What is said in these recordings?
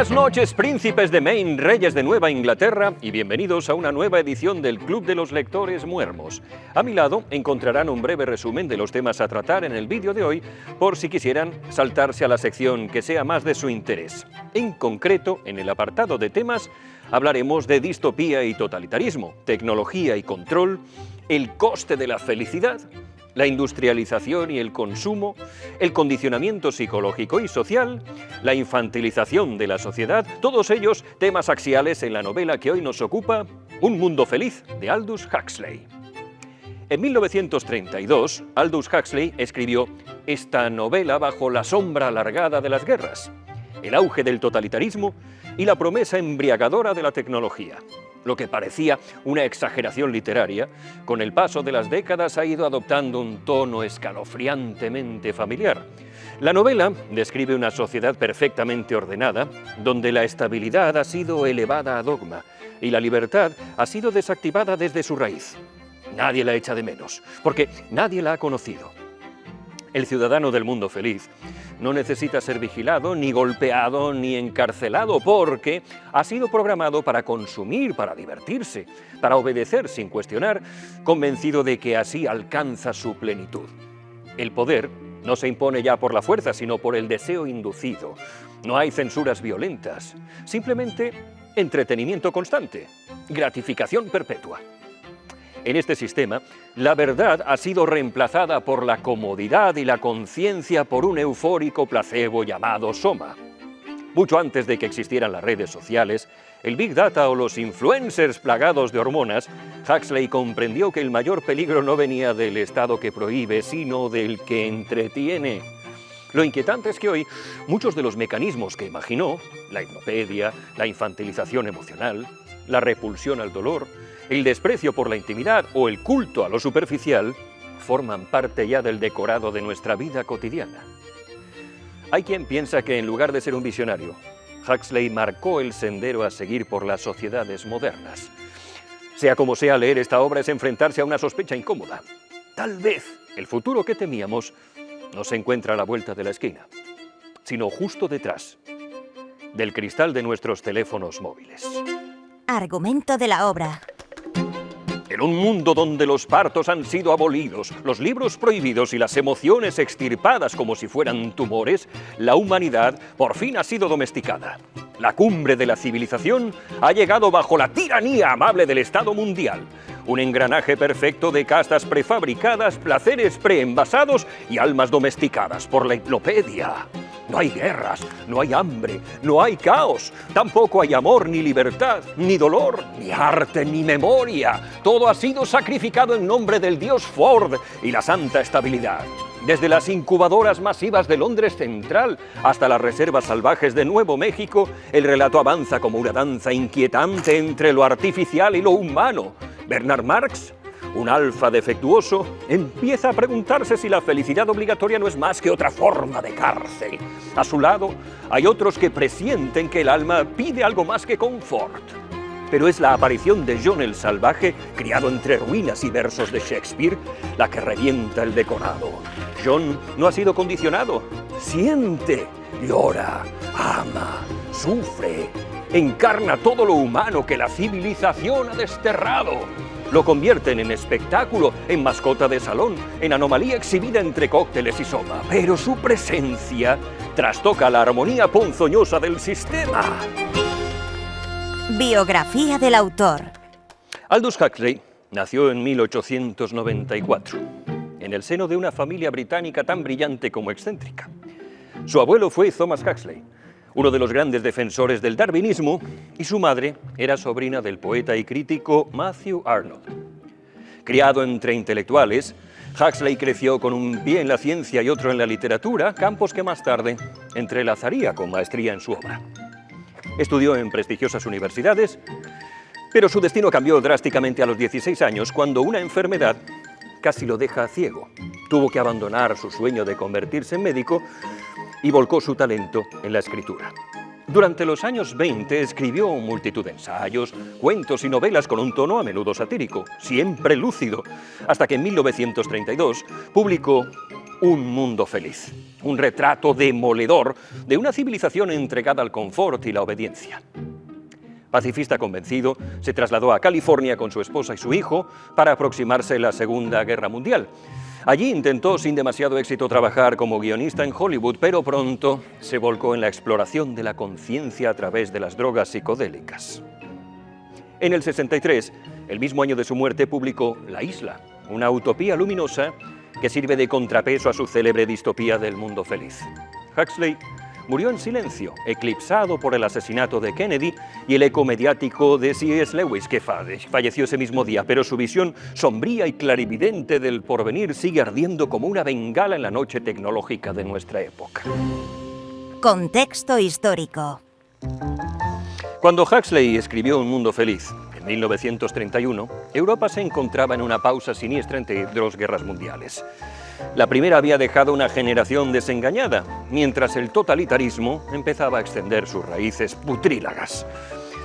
Buenas noches, príncipes de Maine, reyes de Nueva Inglaterra, y bienvenidos a una nueva edición del Club de los Lectores Muermos. A mi lado encontrarán un breve resumen de los temas a tratar en el vídeo de hoy, por si quisieran saltarse a la sección que sea más de su interés. En concreto, en el apartado de temas, hablaremos de distopía y totalitarismo, tecnología y control, el coste de la felicidad, la industrialización y el consumo, el condicionamiento psicológico y social, la infantilización de la sociedad, todos ellos temas axiales en la novela que hoy nos ocupa, Un mundo feliz, de Aldous Huxley. En 1932, Aldous Huxley escribió esta novela bajo la sombra alargada de las guerras, el auge del totalitarismo y la promesa embriagadora de la tecnología. Lo que parecía una exageración literaria, con el paso de las décadas ha ido adoptando un tono escalofriantemente familiar. La novela describe una sociedad perfectamente ordenada, donde la estabilidad ha sido elevada a dogma y la libertad ha sido desactivada desde su raíz. Nadie la echa de menos, porque nadie la ha conocido. El ciudadano del mundo feliz no necesita ser vigilado, ni golpeado, ni encarcelado, porque ha sido programado para consumir, para divertirse, para obedecer sin cuestionar, convencido de que así alcanza su plenitud. El poder no se impone ya por la fuerza, sino por el deseo inducido. No hay censuras violentas, simplemente entretenimiento constante, gratificación perpetua. En este sistema, la verdad ha sido reemplazada por la comodidad y la conciencia por un eufórico placebo llamado soma. Mucho antes de que existieran las redes sociales, el Big Data o los influencers plagados de hormonas, Huxley comprendió que el mayor peligro no venía del Estado que prohíbe, sino del que entretiene. Lo inquietante es que hoy muchos de los mecanismos que imaginó, la hipnopedia, la infantilización emocional, la repulsión al dolor, el desprecio por la intimidad o el culto a lo superficial, forman parte ya del decorado de nuestra vida cotidiana. Hay quien piensa que en lugar de ser un visionario, Huxley marcó el sendero a seguir por las sociedades modernas. Sea como sea, leer esta obra es enfrentarse a una sospecha incómoda. Tal vez el futuro que temíamos no se encuentra a la vuelta de la esquina, sino justo detrás del cristal de nuestros teléfonos móviles. Argumento de la obra. En un mundo donde los partos han sido abolidos, los libros prohibidos y las emociones extirpadas como si fueran tumores, la humanidad por fin ha sido domesticada. La cumbre de la civilización ha llegado bajo la tiranía amable del Estado mundial. Un engranaje perfecto de castas prefabricadas, placeres preenvasados y almas domesticadas por la hipnopedia. No hay guerras, no hay hambre, no hay caos, tampoco hay amor, ni libertad, ni dolor, ni arte, ni memoria. Todo ha sido sacrificado en nombre del dios Ford y la santa estabilidad. Desde las incubadoras masivas de Londres Central hasta las reservas salvajes de Nuevo México, el relato avanza como una danza inquietante entre lo artificial y lo humano. Bernard Marx, un alfa defectuoso, empieza a preguntarse si la felicidad obligatoria no es más que otra forma de cárcel. A su lado, hay otros que presienten que el alma pide algo más que confort. Pero es la aparición de John el Salvaje, criado entre ruinas y versos de Shakespeare, la que revienta el decorado. John no ha sido condicionado. Siente, llora, ama, sufre. Encarna todo lo humano que la civilización ha desterrado. Lo convierten en espectáculo, en mascota de salón, en anomalía exhibida entre cócteles y sopa. Pero su presencia trastoca la armonía ponzoñosa del sistema. Biografía del autor. Aldous Huxley nació en 1894, en el seno de una familia británica tan brillante como excéntrica. Su abuelo fue Thomas Huxley, uno de los grandes defensores del darwinismo, y su madre era sobrina del poeta y crítico Matthew Arnold. Criado entre intelectuales, Huxley creció con un pie en la ciencia y otro en la literatura, campos que más tarde entrelazaría con maestría en su obra. Estudió en prestigiosas universidades, pero su destino cambió drásticamente a los 16 años, cuando una enfermedad casi lo deja ciego. Tuvo que abandonar su sueño de convertirse en médico y volcó su talento en la escritura. Durante los años 20 escribió multitud de ensayos, cuentos y novelas con un tono a menudo satírico, siempre lúcido, hasta que en 1932 publicó Un mundo feliz, un retrato demoledor de una civilización entregada al confort y la obediencia. Pacifista convencido, se trasladó a California con su esposa y su hijo para aproximarse a la Segunda Guerra Mundial. Allí intentó sin demasiado éxito trabajar como guionista en Hollywood, pero pronto se volcó en la exploración de la conciencia a través de las drogas psicodélicas. En el 63, el mismo año de su muerte, publicó La Isla, una utopía luminosa que sirve de contrapeso a su célebre distopía del mundo feliz. Huxley murió en silencio, eclipsado por el asesinato de Kennedy y el eco mediático de C.S. Lewis, que falleció ese mismo día, pero su visión sombría y clarividente del porvenir sigue ardiendo como una bengala en la noche tecnológica de nuestra época. Contexto histórico. Cuando Huxley escribió Un mundo feliz, en 1931, Europa se encontraba en una pausa siniestra entre dos guerras mundiales. La primera había dejado una generación desengañada, mientras el totalitarismo empezaba a extender sus raíces putrílagas.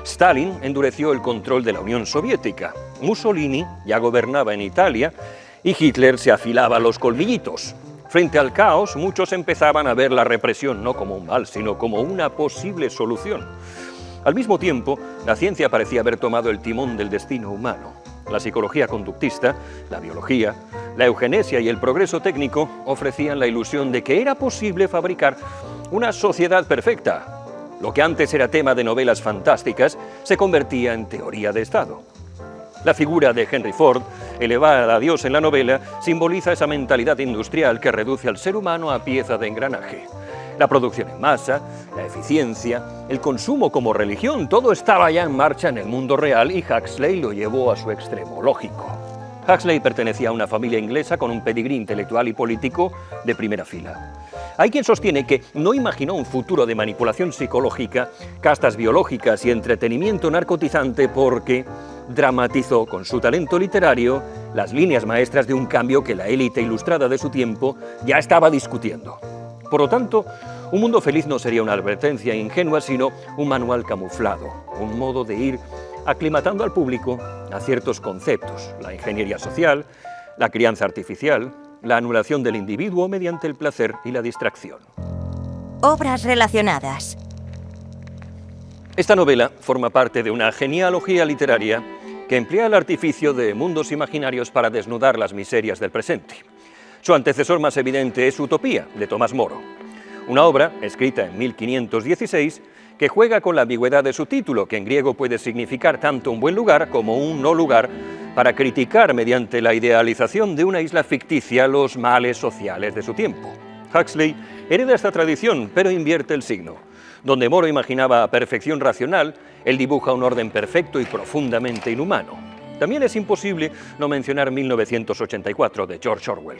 Stalin endureció el control de la Unión Soviética, Mussolini ya gobernaba en Italia y Hitler se afilaba los colmillitos. Frente al caos, muchos empezaban a ver la represión no como un mal, sino como una posible solución. Al mismo tiempo, la ciencia parecía haber tomado el timón del destino humano. La psicología conductista, la biología, la eugenesia y el progreso técnico ofrecían la ilusión de que era posible fabricar una sociedad perfecta. Lo que antes era tema de novelas fantásticas se convertía en teoría de Estado. La figura de Henry Ford, elevada a Dios en la novela, simboliza esa mentalidad industrial que reduce al ser humano a pieza de engranaje. La producción en masa, la eficiencia, el consumo como religión, todo estaba ya en marcha en el mundo real y Huxley lo llevó a su extremo lógico. Huxley pertenecía a una familia inglesa con un pedigrí intelectual y político de primera fila. Hay quien sostiene que no imaginó un futuro de manipulación psicológica, castas biológicas y entretenimiento narcotizante porque dramatizó con su talento literario las líneas maestras de un cambio que la élite ilustrada de su tiempo ya estaba discutiendo. Por lo tanto, Un mundo feliz no sería una advertencia ingenua, sino un manual camuflado, un modo de ir aclimatando al público a ciertos conceptos, la ingeniería social, la crianza artificial, la anulación del individuo mediante el placer y la distracción. Obras relacionadas. Esta novela forma parte de una genealogía literaria que emplea el artificio de mundos imaginarios para desnudar las miserias del presente. Su antecesor más evidente es Utopía, de Tomás Moro, una obra escrita en 1516 que juega con la ambigüedad de su título, que en griego puede significar tanto un buen lugar como un no lugar, para criticar mediante la idealización de una isla ficticia los males sociales de su tiempo. Huxley hereda esta tradición, pero invierte el signo. Donde Moro imaginaba a perfección racional, él dibuja un orden perfecto y profundamente inhumano. También es imposible no mencionar 1984 de George Orwell.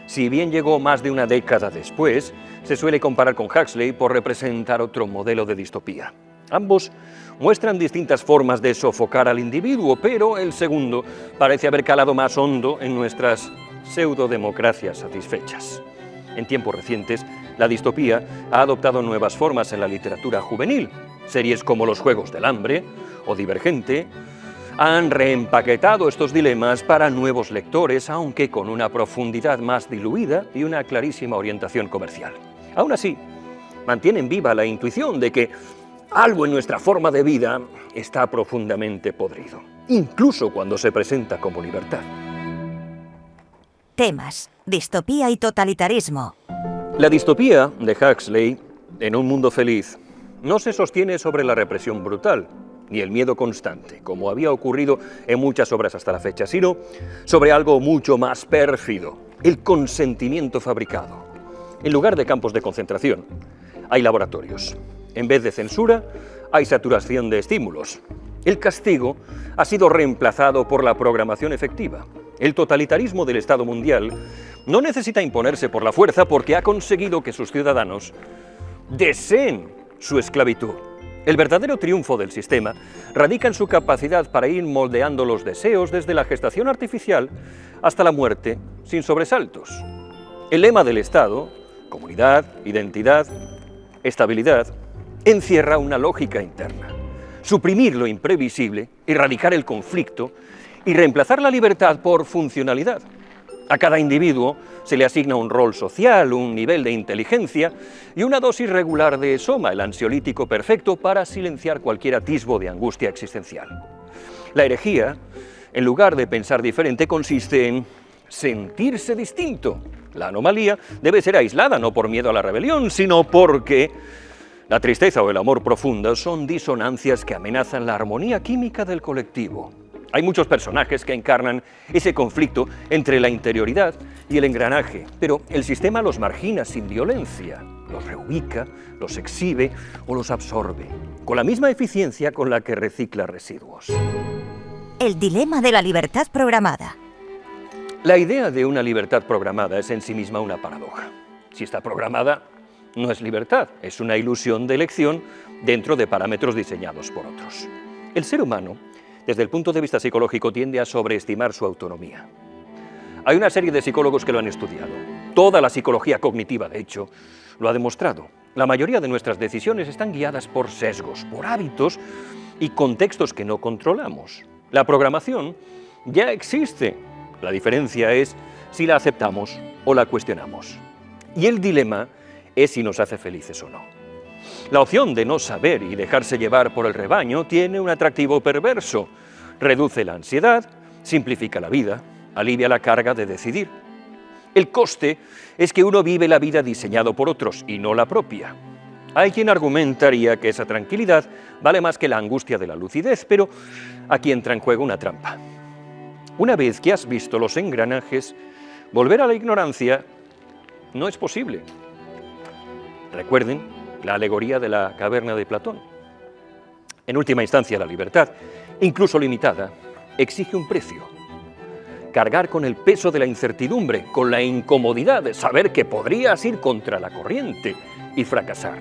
Si bien llegó más de una década después, se suele comparar con Huxley por representar otro modelo de distopía. Ambos muestran distintas formas de sofocar al individuo, pero el segundo parece haber calado más hondo en nuestras pseudodemocracias satisfechas. En tiempos recientes, la distopía ha adoptado nuevas formas en la literatura juvenil. Series como Los Juegos del Hambre o Divergente han reempaquetado estos dilemas para nuevos lectores, aunque con una profundidad más diluida y una clarísima orientación comercial. Aún así, mantienen viva la intuición de que algo en nuestra forma de vida está profundamente podrido, incluso cuando se presenta como libertad. Temas: distopía y totalitarismo. La distopía de Huxley, en Un mundo feliz, no se sostiene sobre la represión brutal, ni el miedo constante, como había ocurrido en muchas obras hasta la fecha, sino sobre algo mucho más pérfido, el consentimiento fabricado. En lugar de campos de concentración, hay laboratorios. En vez de censura, hay saturación de estímulos. El castigo ha sido reemplazado por la programación efectiva. El totalitarismo del Estado mundial no necesita imponerse por la fuerza porque ha conseguido que sus ciudadanos deseen su esclavitud. El verdadero triunfo del sistema radica en su capacidad para ir moldeando los deseos desde la gestación artificial hasta la muerte sin sobresaltos. El lema del Estado, comunidad, identidad, estabilidad, encierra una lógica interna. Suprimir lo imprevisible, erradicar el conflicto y reemplazar la libertad por funcionalidad. A cada individuo se le asigna un rol social, un nivel de inteligencia y una dosis regular de soma, el ansiolítico perfecto para silenciar cualquier atisbo de angustia existencial. La herejía, en lugar de pensar diferente, consiste en sentirse distinto. La anomalía debe ser aislada no por miedo a la rebelión, sino porque la tristeza o el amor profundo son disonancias que amenazan la armonía química del colectivo. Hay muchos personajes que encarnan ese conflicto entre la interioridad y el engranaje, pero el sistema los margina sin violencia, los reubica, los exhibe o los absorbe, con la misma eficiencia con la que recicla residuos. El dilema de la libertad programada. La idea de una libertad programada es en sí misma una paradoja. Si está programada, no es libertad, es una ilusión de elección dentro de parámetros diseñados por otros. El ser humano, desde el punto de vista psicológico, tiende a sobreestimar su autonomía. Hay una serie de psicólogos que lo han estudiado. Toda la psicología cognitiva, de hecho, lo ha demostrado. La mayoría de nuestras decisiones están guiadas por sesgos, por hábitos y contextos que no controlamos. La programación ya existe. La diferencia es si la aceptamos o la cuestionamos. Y el dilema es si nos hace felices o no. La opción de no saber y dejarse llevar por el rebaño tiene un atractivo perverso. Reduce la ansiedad, simplifica la vida, alivia la carga de decidir. El coste es que uno vive la vida diseñado por otros y no la propia. Hay quien argumentaría que esa tranquilidad vale más que la angustia de la lucidez, pero aquí entra en juego una trampa. Una vez que has visto los engranajes, volver a la ignorancia no es posible. Recuerden la alegoría de la caverna de Platón. En última instancia, la libertad, incluso limitada, exige un precio. Cargar con el peso de la incertidumbre, con la incomodidad de saber que podrías ir contra la corriente y fracasar.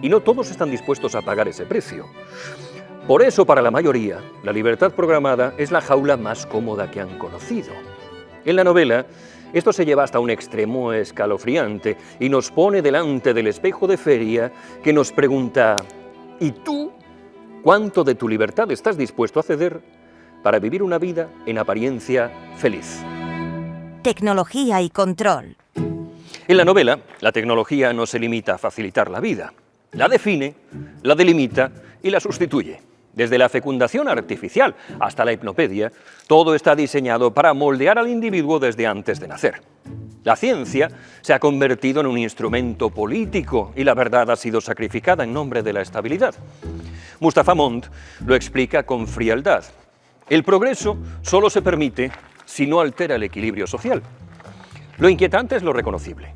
Y no todos están dispuestos a pagar ese precio. Por eso, para la mayoría, la libertad programada es la jaula más cómoda que han conocido. En la novela, esto se lleva hasta un extremo escalofriante y nos pone delante del espejo de feria que nos pregunta: ¿y tú cuánto de tu libertad estás dispuesto a ceder para vivir una vida en apariencia feliz? Tecnología y control. En la novela, la tecnología no se limita a facilitar la vida. La define, la delimita y la sustituye. Desde la fecundación artificial hasta la hipnopedia, todo está diseñado para moldear al individuo desde antes de nacer. La ciencia se ha convertido en un instrumento político y la verdad ha sido sacrificada en nombre de la estabilidad. Mustafa Montt lo explica con frialdad. El progreso solo se permite si no altera el equilibrio social. Lo inquietante es lo reconocible.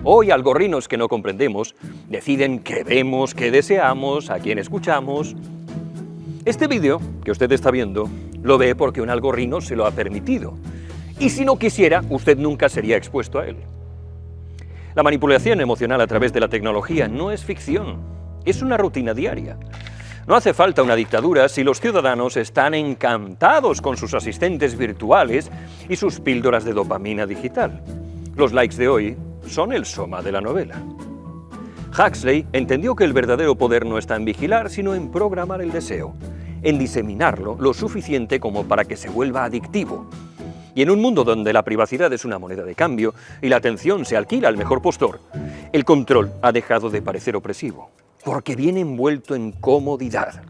Hoy algorrinos que no comprendemos deciden qué vemos, qué deseamos, a quién escuchamos. Este vídeo que usted está viendo lo ve porque un algorrino se lo ha permitido. Y si no quisiera, usted nunca sería expuesto a él. La manipulación emocional a través de la tecnología no es ficción, es una rutina diaria. No hace falta una dictadura si los ciudadanos están encantados con sus asistentes virtuales y sus píldoras de dopamina digital. Los likes de hoy son el soma de la novela. Huxley entendió que el verdadero poder no está en vigilar, sino en programar el deseo, en diseminarlo lo suficiente como para que se vuelva adictivo. Y en un mundo donde la privacidad es una moneda de cambio y la atención se alquila al mejor postor, el control ha dejado de parecer opresivo, porque viene envuelto en comodidad.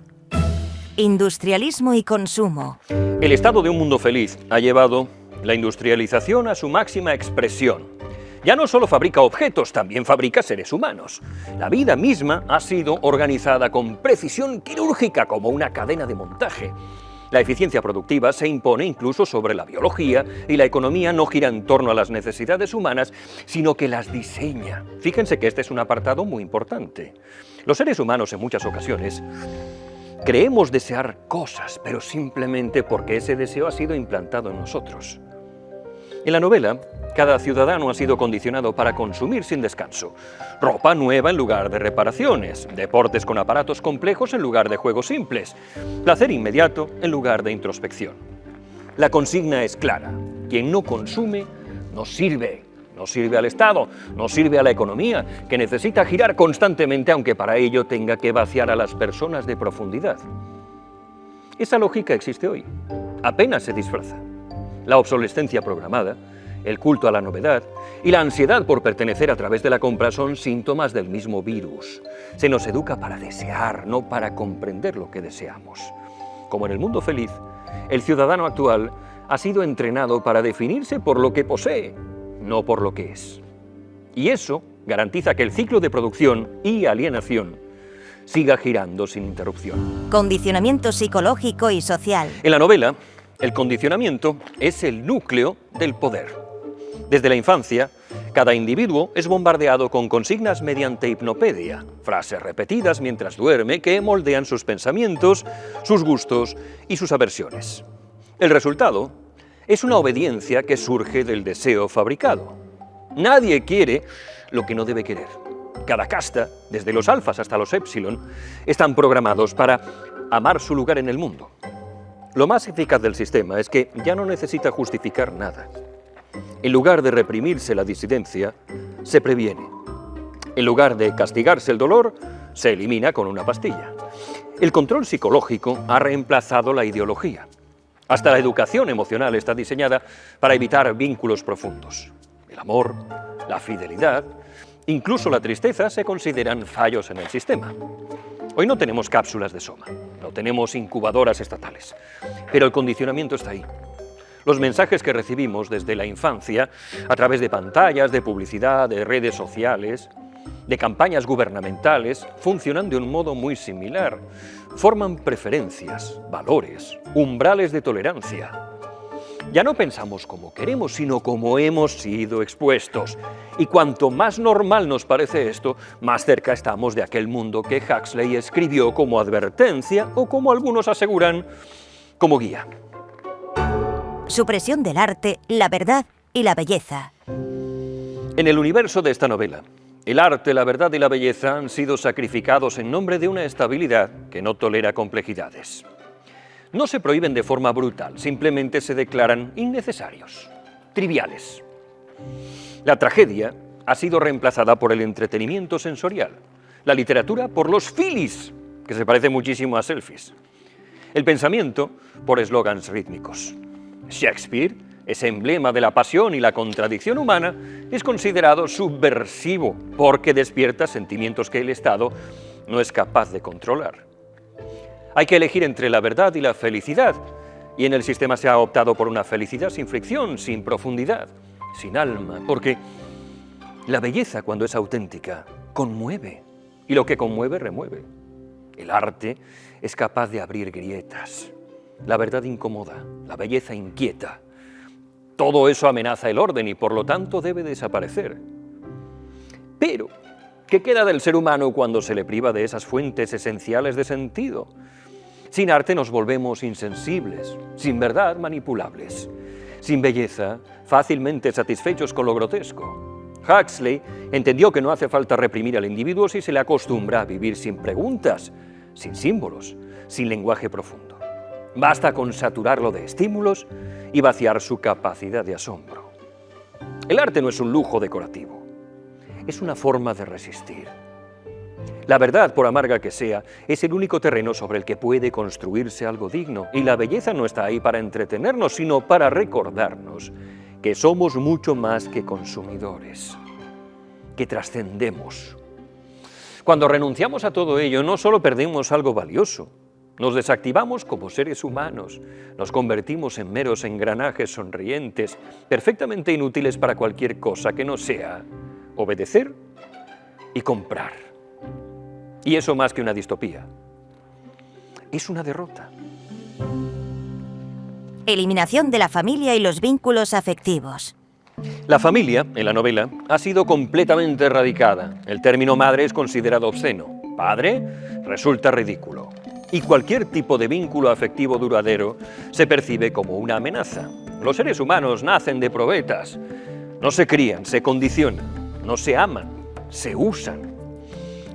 Industrialismo y consumo. El estado de un mundo feliz ha llevado la industrialización a su máxima expresión. Ya no solo fabrica objetos, también fabrica seres humanos. La vida misma ha sido organizada con precisión quirúrgica como una cadena de montaje. La eficiencia productiva se impone incluso sobre la biología y la economía no gira en torno a las necesidades humanas, sino que las diseña. Fíjense que este es un apartado muy importante. Los seres humanos en muchas ocasiones creemos desear cosas, pero simplemente porque ese deseo ha sido implantado en nosotros. En la novela, cada ciudadano ha sido condicionado para consumir sin descanso. Ropa nueva en lugar de reparaciones, deportes con aparatos complejos en lugar de juegos simples, placer inmediato en lugar de introspección. La consigna es clara: quien no consume no sirve. No sirve al Estado, no sirve a la economía, que necesita girar constantemente, aunque para ello tenga que vaciar a las personas de profundidad. Esa lógica existe hoy, apenas se disfraza. la obsolescencia programada, el culto a la novedad y la ansiedad por pertenecer a través de la compra son síntomas del mismo virus. Se nos educa para desear, no para comprender lo que deseamos. Como en el mundo feliz, el ciudadano actual ha sido entrenado para definirse por lo que posee, no por lo que es. Y eso garantiza que el ciclo de producción y alienación siga girando sin interrupción. Condicionamiento psicológico y social. En la novela, el condicionamiento es el núcleo del poder. Desde la infancia, cada individuo es bombardeado con consignas mediante hipnopedia, frases repetidas mientras duerme que moldean sus pensamientos, sus gustos y sus aversiones. El resultado es una obediencia que surge del deseo fabricado. Nadie quiere lo que no debe querer. Cada casta, desde los alfas hasta los épsilon, están programados para amar su lugar en el mundo. Lo más eficaz del sistema es que ya no necesita justificar nada. En lugar de reprimirse la disidencia, se previene. En lugar de castigarse el dolor, se elimina con una pastilla. El control psicológico ha reemplazado la ideología. Hasta la educación emocional está diseñada para evitar vínculos profundos. El amor, la fidelidad, incluso la tristeza se consideran fallos en el sistema. Hoy no tenemos cápsulas de Soma, no tenemos incubadoras estatales, pero el condicionamiento está ahí. Los mensajes que recibimos desde la infancia, a través de pantallas, de publicidad, de redes sociales, de campañas gubernamentales, funcionan de un modo muy similar. Forman preferencias, valores, umbrales de tolerancia. Ya no pensamos como queremos, sino como hemos sido expuestos. Y cuanto más normal nos parece esto, más cerca estamos de aquel mundo que Huxley escribió como advertencia o, como algunos aseguran, como guía. Supresión del arte, la verdad y la belleza. En el universo de esta novela, el arte, la verdad y la belleza han sido sacrificados en nombre de una estabilidad que no tolera complejidades. No se prohíben de forma brutal, simplemente se declaran innecesarios, triviales. La tragedia ha sido reemplazada por el entretenimiento sensorial, la literatura por los filis, que se parece muchísimo a selfies, el pensamiento por eslogans rítmicos. Shakespeare, ese emblema de la pasión y la contradicción humana, es considerado subversivo porque despierta sentimientos que el Estado no es capaz de controlar. Hay que elegir entre la verdad y la felicidad, y en el sistema se ha optado por una felicidad sin fricción, sin profundidad, sin alma, porque la belleza, cuando es auténtica, conmueve, y lo que conmueve remueve. El arte es capaz de abrir grietas. La verdad incomoda, la belleza inquieta. Todo eso amenaza el orden y por lo tanto debe desaparecer. Pero, ¿qué queda del ser humano cuando se le priva de esas fuentes esenciales de sentido? Sin arte nos volvemos insensibles, sin verdad manipulables, sin belleza fácilmente satisfechos con lo grotesco. Huxley entendió que no hace falta reprimir al individuo si se le acostumbra a vivir sin preguntas, sin símbolos, sin lenguaje profundo. Basta con saturarlo de estímulos y vaciar su capacidad de asombro. El arte no es un lujo decorativo, es una forma de resistir. La verdad, por amarga que sea, es el único terreno sobre el que puede construirse algo digno, y la belleza no está ahí para entretenernos, sino para recordarnos que somos mucho más que consumidores, que trascendemos. Cuando renunciamos a todo ello, no solo perdemos algo valioso, nos desactivamos como seres humanos, nos convertimos en meros engranajes sonrientes, perfectamente inútiles para cualquier cosa que no sea obedecer y comprar. Y eso más que una distopía, es una derrota. Eliminación de la familia y los vínculos afectivos. La familia, en la novela, ha sido completamente erradicada. El término madre es considerado obsceno. Padre resulta ridículo. Y cualquier tipo de vínculo afectivo duradero se percibe como una amenaza. Los seres humanos nacen de probetas. No se crían, se condicionan, no se aman, se usan.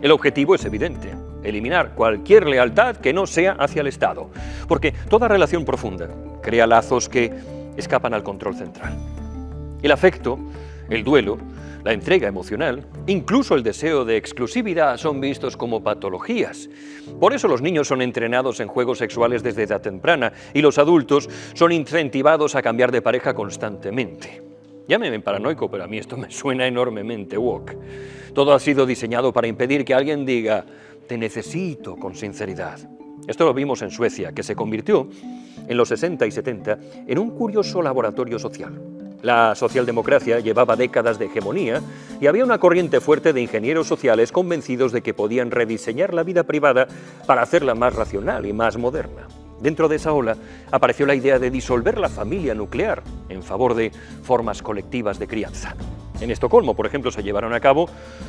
El objetivo es evidente: eliminar cualquier lealtad que no sea hacia el Estado, porque toda relación profunda crea lazos que escapan al control central. El afecto El duelo, la entrega emocional, incluso el deseo de exclusividad son vistos como patologías. Por eso los niños son entrenados en juegos sexuales desde edad temprana y los adultos son incentivados a cambiar de pareja constantemente. Llámeme paranoico, pero a mí esto me suena enormemente woke. Todo ha sido diseñado para impedir que alguien diga «te necesito» con sinceridad. Esto lo vimos en Suecia, que se convirtió en los 60 y 70 en un curioso laboratorio social. La socialdemocracia llevaba décadas de hegemonía y había una corriente fuerte de ingenieros sociales convencidos de que podían rediseñar la vida privada para hacerla más racional y más moderna. Dentro de esa ola apareció la idea de disolver la familia nuclear en favor de formas colectivas de crianza. En Estocolmo, por ejemplo, se llevaron a cabo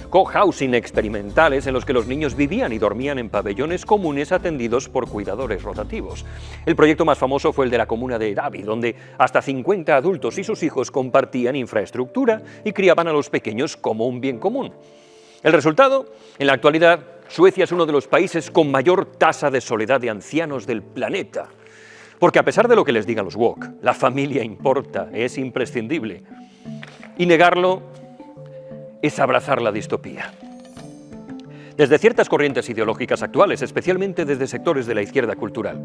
cohousing experimentales en los que los niños vivían y dormían en pabellones comunes atendidos por cuidadores rotativos. El proyecto más famoso fue el de la comuna de Davi, donde hasta 50 adultos y sus hijos compartían infraestructura y criaban a los pequeños como un bien común. El resultado, en la actualidad, Suecia es uno de los países con mayor tasa de soledad de ancianos del planeta. Porque a pesar de lo que les digan los woke, la familia importa, es imprescindible. Y negarlo es abrazar la distopía. Desde ciertas corrientes ideológicas actuales, especialmente desde sectores de la izquierda cultural,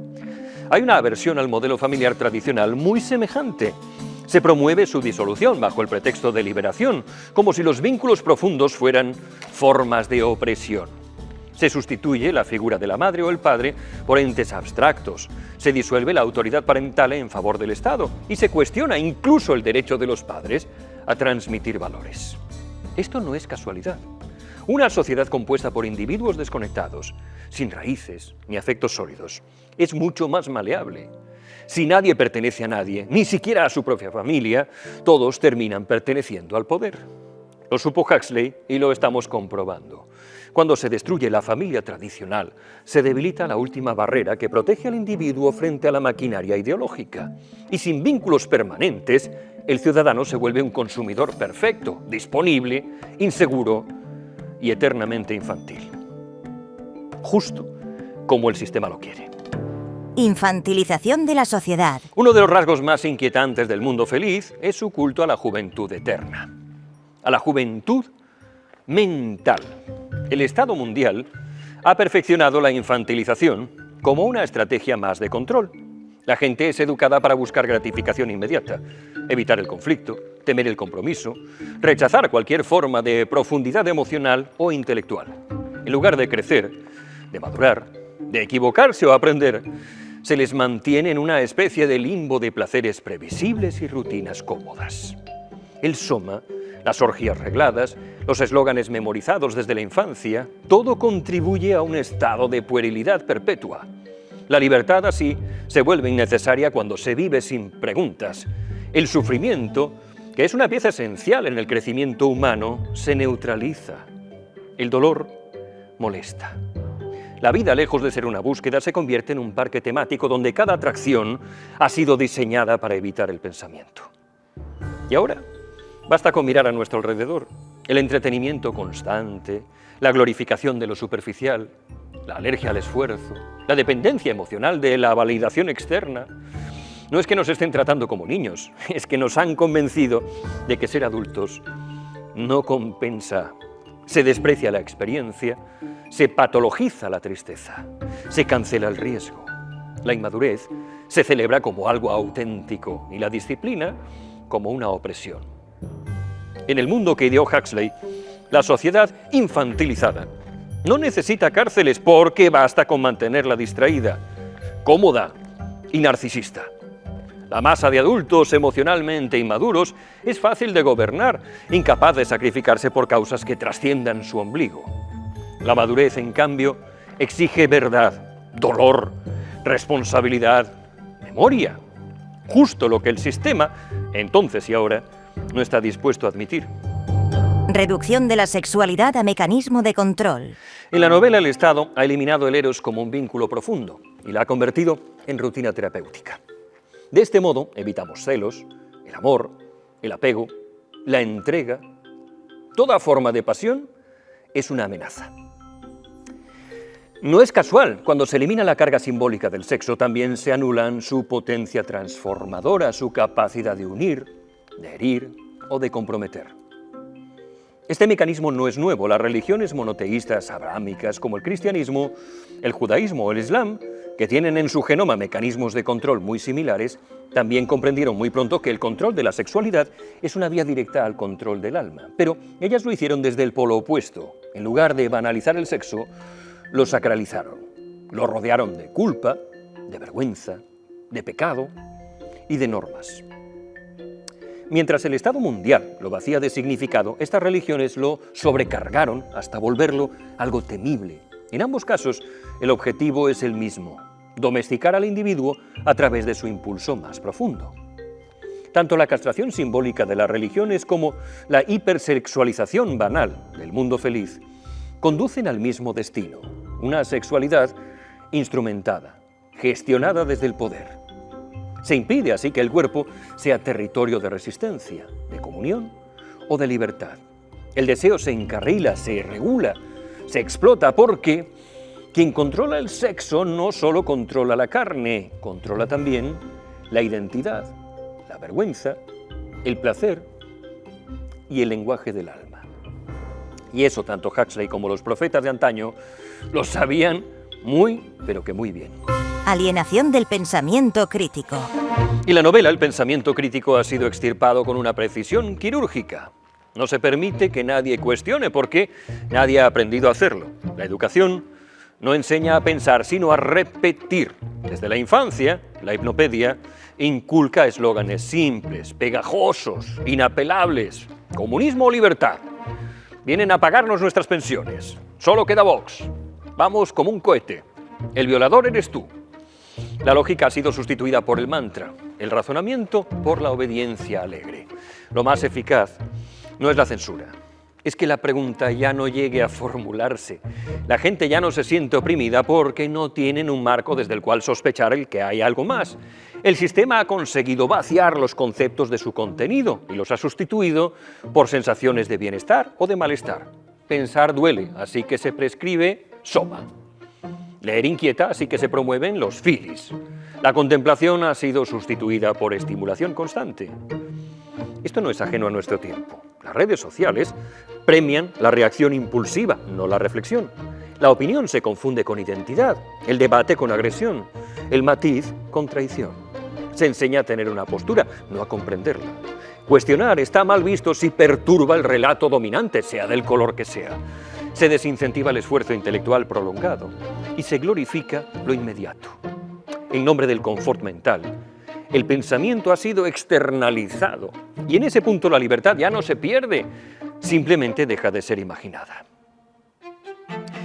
hay una aversión al modelo familiar tradicional muy semejante. Se promueve su disolución bajo el pretexto de liberación, como si los vínculos profundos fueran formas de opresión. Se sustituye la figura de la madre o el padre por entes abstractos. Se disuelve la autoridad parental en favor del Estado y se cuestiona incluso el derecho de los padres a transmitir valores. Esto no es casualidad. Una sociedad compuesta por individuos desconectados, sin raíces ni afectos sólidos, es mucho más maleable. Si nadie pertenece a nadie, ni siquiera a su propia familia, todos terminan perteneciendo al poder. Lo supo Huxley y lo estamos comprobando. Cuando se destruye la familia tradicional, se debilita la última barrera que protege al individuo frente a la maquinaria ideológica. Y sin vínculos permanentes, el ciudadano se vuelve un consumidor perfecto, disponible, inseguro y eternamente infantil. Justo como el sistema lo quiere. Infantilización de la sociedad. Uno de los rasgos más inquietantes del mundo feliz es su culto a la juventud eterna. A la juventud mental. El Estado mundial ha perfeccionado la infantilización como una estrategia más de control. La gente es educada para buscar gratificación inmediata, evitar el conflicto, temer el compromiso, rechazar cualquier forma de profundidad emocional o intelectual. En lugar de crecer, de madurar, de equivocarse o aprender, se les mantiene en una especie de limbo de placeres previsibles y rutinas cómodas. El soma, las orgías regladas, los eslóganes memorizados desde la infancia, todo contribuye a un estado de puerilidad perpetua. La libertad, así, se vuelve innecesaria cuando se vive sin preguntas. El sufrimiento, que es una pieza esencial en el crecimiento humano, se neutraliza. El dolor molesta. La vida, lejos de ser una búsqueda, se convierte en un parque temático donde cada atracción ha sido diseñada para evitar el pensamiento. Y ahora, basta con mirar a nuestro alrededor. El entretenimiento constante, la glorificación de lo superficial, la alergia al esfuerzo, la dependencia emocional de la validación externa. No es que nos estén tratando como niños, es que nos han convencido de que ser adultos no compensa. Se desprecia la experiencia, se patologiza la tristeza, se cancela el riesgo. La inmadurez se celebra como algo auténtico y la disciplina como una opresión. En el mundo que ideó Huxley, la sociedad infantilizada no necesita cárceles porque basta con mantenerla distraída, cómoda y narcisista. La masa de adultos emocionalmente inmaduros es fácil de gobernar, incapaz de sacrificarse por causas que trasciendan su ombligo. La madurez, en cambio, exige verdad, dolor, responsabilidad, memoria. Justo lo que el sistema, entonces y ahora, no está dispuesto a admitir. Reducción de la sexualidad a mecanismo de control. En la novela, el Estado ha eliminado el eros como un vínculo profundo y la ha convertido en rutina terapéutica. De este modo, evitamos celos, el amor, el apego, la entrega. Toda forma de pasión es una amenaza. No es casual, cuando se elimina la carga simbólica del sexo, también se anulan su potencia transformadora, su capacidad de unir, de herir o de comprometer. Este mecanismo no es nuevo. Las religiones monoteístas abrámicas como el cristianismo, el judaísmo o el islam, que tienen en su genoma mecanismos de control muy similares, también comprendieron muy pronto que el control de la sexualidad es una vía directa al control del alma. Pero ellas lo hicieron desde el polo opuesto. En lugar de banalizar el sexo, lo sacralizaron. Lo rodearon de culpa, de vergüenza, de pecado y de normas. Mientras el Estado mundial lo vacía de significado, estas religiones lo sobrecargaron hasta volverlo algo temible. En ambos casos, el objetivo es el mismo: domesticar al individuo a través de su impulso más profundo. Tanto la castración simbólica de las religiones como la hipersexualización banal del mundo feliz conducen al mismo destino: una sexualidad instrumentada, gestionada desde el poder. Se impide así que el cuerpo sea territorio de resistencia, de comunión o de libertad. El deseo se encarrila, se regula, se explota porque quien controla el sexo no solo controla la carne, controla también la identidad, la vergüenza, el placer y el lenguaje del alma. Y eso tanto Huxley como los profetas de antaño lo sabían muy, pero que muy bien. Alienación del pensamiento crítico. Y la novela El pensamiento crítico ha sido extirpado con una precisión quirúrgica. No se permite que nadie cuestione porque nadie ha aprendido a hacerlo. La educación no enseña a pensar, sino a repetir. Desde la infancia, la hipnopedia inculca eslóganes simples, pegajosos, inapelables. Comunismo o libertad. Vienen a pagarnos nuestras pensiones. Solo queda Vox. Vamos como un cohete. El violador eres tú. La lógica ha sido sustituida por el mantra, el razonamiento por la obediencia alegre. Lo más eficaz no es la censura, es que la pregunta ya no llegue a formularse. La gente ya no se siente oprimida porque no tienen un marco desde el cual sospechar el que hay algo más. El sistema ha conseguido vaciar los conceptos de su contenido y los ha sustituido por sensaciones de bienestar o de malestar. Pensar duele, así que se prescribe soma. Leer inquieta, así que se promueven los filis. La contemplación ha sido sustituida por estimulación constante. Esto no es ajeno a nuestro tiempo. Las redes sociales premian la reacción impulsiva, no la reflexión. La opinión se confunde con identidad, el debate con agresión, el matiz con traición. Se enseña a tener una postura, no a comprenderla. Cuestionar está mal visto si perturba el relato dominante, sea del color que sea. Se desincentiva el esfuerzo intelectual prolongado y se glorifica lo inmediato. En nombre del confort mental, el pensamiento ha sido externalizado y en ese punto la libertad ya no se pierde, simplemente deja de ser imaginada.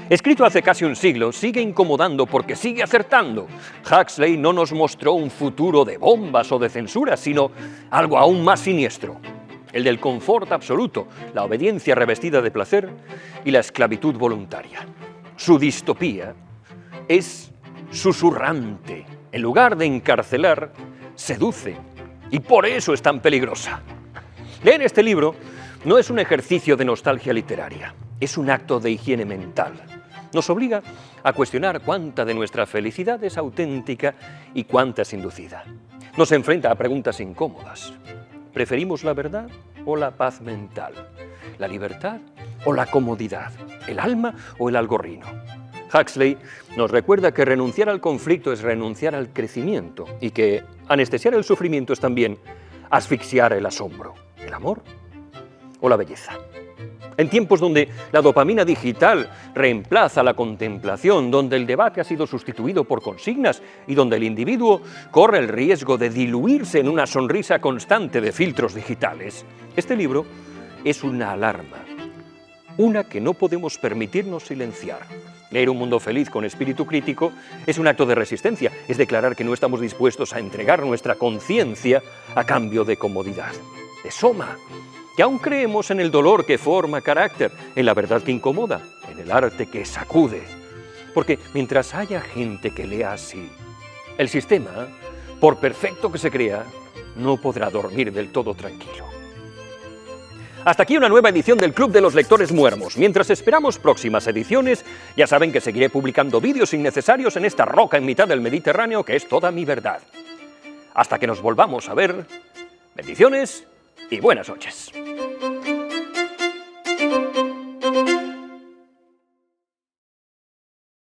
Escrito hace casi un siglo, sigue incomodando porque sigue acertando. Huxley no nos mostró un futuro de bombas o de censura, sino algo aún más siniestro. El del confort absoluto, la obediencia revestida de placer y la esclavitud voluntaria. Su distopía es susurrante. En lugar de encarcelar, seduce. Y por eso es tan peligrosa. Leer este libro no es un ejercicio de nostalgia literaria, es un acto de higiene mental. Nos obliga a cuestionar cuánta de nuestra felicidad es auténtica y cuánta es inducida. Nos enfrenta a preguntas incómodas. ¿Preferimos la verdad o la paz mental? ¿La libertad o la comodidad? ¿El alma o el algorrino? Huxley nos recuerda que renunciar al conflicto es renunciar al crecimiento y que anestesiar el sufrimiento es también asfixiar el asombro, el amor o la belleza. En tiempos donde la dopamina digital reemplaza la contemplación, donde el debate ha sido sustituido por consignas y donde el individuo corre el riesgo de diluirse en una sonrisa constante de filtros digitales, este libro es una alarma, una que no podemos permitirnos silenciar. Leer Un mundo feliz con espíritu crítico es un acto de resistencia, es declarar que no estamos dispuestos a entregar nuestra conciencia a cambio de comodidad, de soma, que aún creemos en el dolor que forma carácter, en la verdad que incomoda, en el arte que sacude. Porque mientras haya gente que lea así, el sistema, por perfecto que se crea, no podrá dormir del todo tranquilo. Hasta aquí una nueva edición del Club de los Lectores Muermos. Mientras esperamos próximas ediciones, ya saben que seguiré publicando vídeos innecesarios en esta roca en mitad del Mediterráneo que es toda mi verdad. Hasta que nos volvamos a ver, bendiciones y buenas noches.